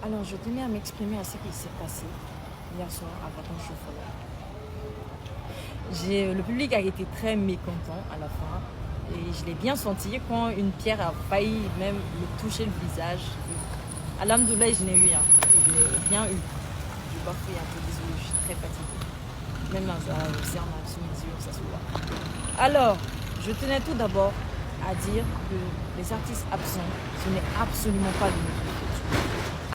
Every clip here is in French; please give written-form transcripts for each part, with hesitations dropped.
Alors, je tenais à m'exprimer à ce qui s'est passé hier soir à Vacances Choufolo. Le public a été très mécontent à la fin et je l'ai bien senti quand une pierre a failli même me toucher le visage. Alhamdoulilah, je n'ai eu rien. J'ai bien eu. Je dois faire un peu désolé, je suis très fatiguée. Même au cercle, sous mes yeux, ça se voit. Alors, je tenais tout d'abord à dire que les artistes absents, ce n'est absolument pas de notre faute.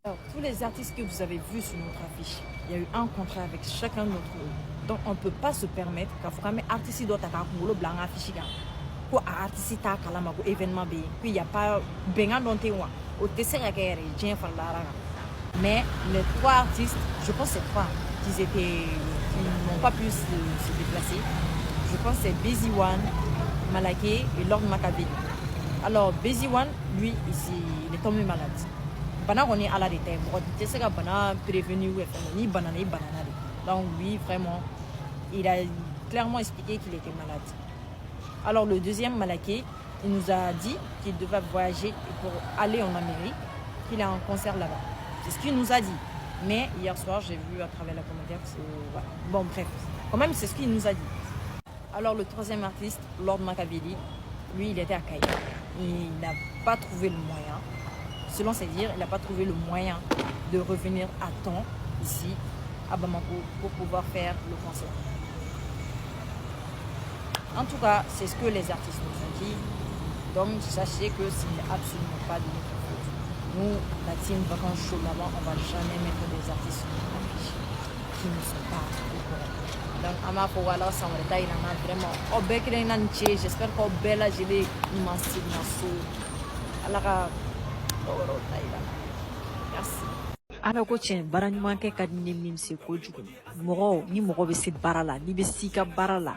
Alors, tous les artistes que vous avez vus sur notre affiche, il y a eu un contrat avec chacun d'entre eux. Donc, on ne peut pas se permettre qu'à faire un artiste doit avoir un blanc affiché. Ko artiste ta kalama ko événement bé puis il y a pas benga donté wa au tesser à guerre Jean Fallara. Mais les trois artistes, je pense que c'est trois qui n'ont pas pu se déplacer. Je pense que c'est Busy One, Malaké et Lord Macabé. Alors Busy One, lui, il est tombé malade. Bana on est à la détail. Tu sais que Bana prévenu ou ni banane. Donc lui, vraiment, il a clairement expliqué qu'il était malade. Alors le deuxième Malaké, il nous a dit qu'il devait voyager pour aller en Amérique, qu'il a un concert là-bas. C'est ce qu'il nous a dit. Mais hier soir, j'ai vu à travers la commentaire que c'est... Voilà. Bon, bref. Quand même, c'est ce qu'il nous a dit. Alors le troisième artiste, Lord Makaveli, lui, il était à Caïa. Il n'a pas trouvé le moyen. Selon ses dires, il n'a pas trouvé le moyen de revenir à temps ici, à Bamako, pour pouvoir faire le concert. En tout cas, c'est ce que les artistes nous ont dit. Donc, sachez que ce n'est absolument pas de notre faute. Nous, la team Vacances Show là-bas, on ne va jamais mettre des artistes sur notre affiche qui ne sont pas au courant. Donc, Ama Powala, Samarita, il en a vraiment. J'espère qu'au Bella, j'ai des immenses signes. Alors, merci. Ala ko tiɲɛ baara ɲuman kɛ ka di ne min se kojugu mɔgɔ ni mɔgɔ bɛ se baara la n'i bɛ s'i ka baara la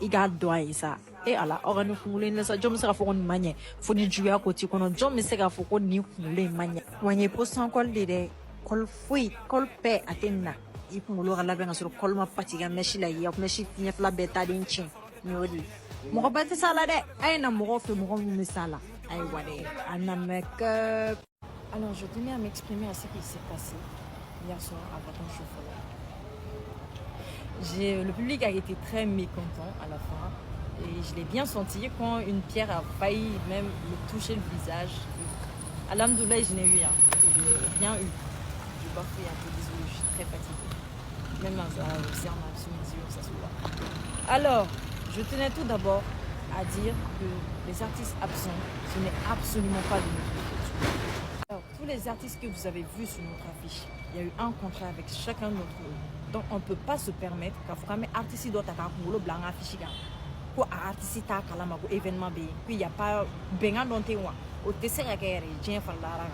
i k'a dɔn a ye sa ala aw ka nin kunkolo in sa jɔn bɛ se k'a fɔ ko nin ma ɲɛ fo ni juguya ko t'i kɔnɔ jɔn bɛ se k'a fɔ ko nin kunkolo in ma ɲɛ wa n ye pɔsɔn kɔli de dɛ kɔli foyi kɔli bɛɛ a tɛ nin na i kunkolo ka labɛn ka sɔrɔ kɔli ma pati ka mɛsi la i ka mɛsi fiɲɛ fila bɛɛ taalen tiɲɛ nin y'o de ye mɔgɔ bɛɛ tɛ s'a la dɛ a ye na mɔgɔw fɛ mɔgɔ min bɛ s'a la ayiwa dɛ a na mɛ kɛ. Alors, je tenais à m'exprimer à ce qui s'est passé hier soir à Vacances Choufolo. Le public a été très mécontent à la fin et je l'ai bien senti quand une pierre a failli même me toucher le visage. Alhamdoulilah, je n'ai eu rien. J'ai bien eu. Je dois faire un peu désolé, je suis très fatiguée. Même au cercle, sous mes yeux, ça se voit. Alors, je tenais tout d'abord à dire que les artistes absents, ce n'est absolument pas de notre faute. Alors, tous les artistes que vous avez vus sur notre affiche, il y a eu un contrat avec chacun d'entre eux. Donc, on ne peut pas se permettre qu'à faire un artiste doit avoir un blanc affiché. Ko artiste ta kalama ko événement bé puis il y a pas benga donté wa au tesser à guerre Jean Fallara.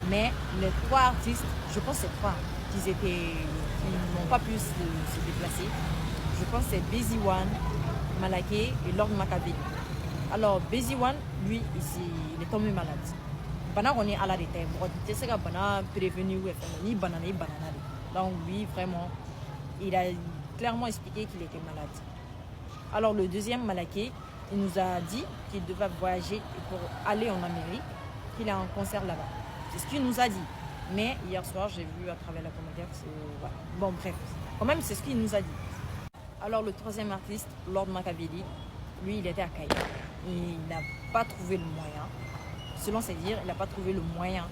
Mais les trois artistes, je pense que c'est trois qui n'ont pas pu se déplacer. Je pense que c'est Busy One, Malaké et Lord Macabé. Alors Busy One, lui, il est tombé malade. Bana on est à la détail. Tu sais que Bana prévenu ou ni banane. Donc lui, vraiment, il a clairement expliqué qu'il était malade. Alors le deuxième Malaké, il nous a dit qu'il devait voyager pour aller en Amérique, qu'il a un concert là-bas. C'est ce qu'il nous a dit. Mais hier soir, j'ai vu à travers la commentaire que c'est... Voilà. Bon, bref. Quand même, c'est ce qu'il nous a dit. Alors le troisième artiste, Lord Makaveli, lui, il était à Caïa. Il n'a pas trouvé le moyen. Selon ses dires, il n'a pas trouvé le moyen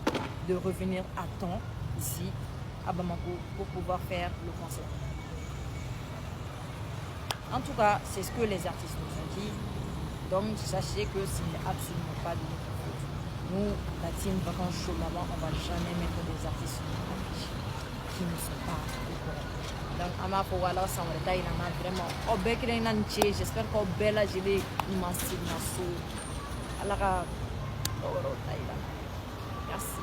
de revenir à temps ici, à Bamako, pour pouvoir faire le concert. En tout cas, c'est ce que les artistes nous ont dit. Donc, sachez que ce n'est absolument pas de notre faute. Nous, la team Vacances Show là-bas, on ne va jamais mettre des artistes sur notre affiche qui ne sont pas au courant. Donc, Ama Powala, Samarita, il en a vraiment. J'espère qu'au Bella, j'ai des immenses signes. Alors, merci.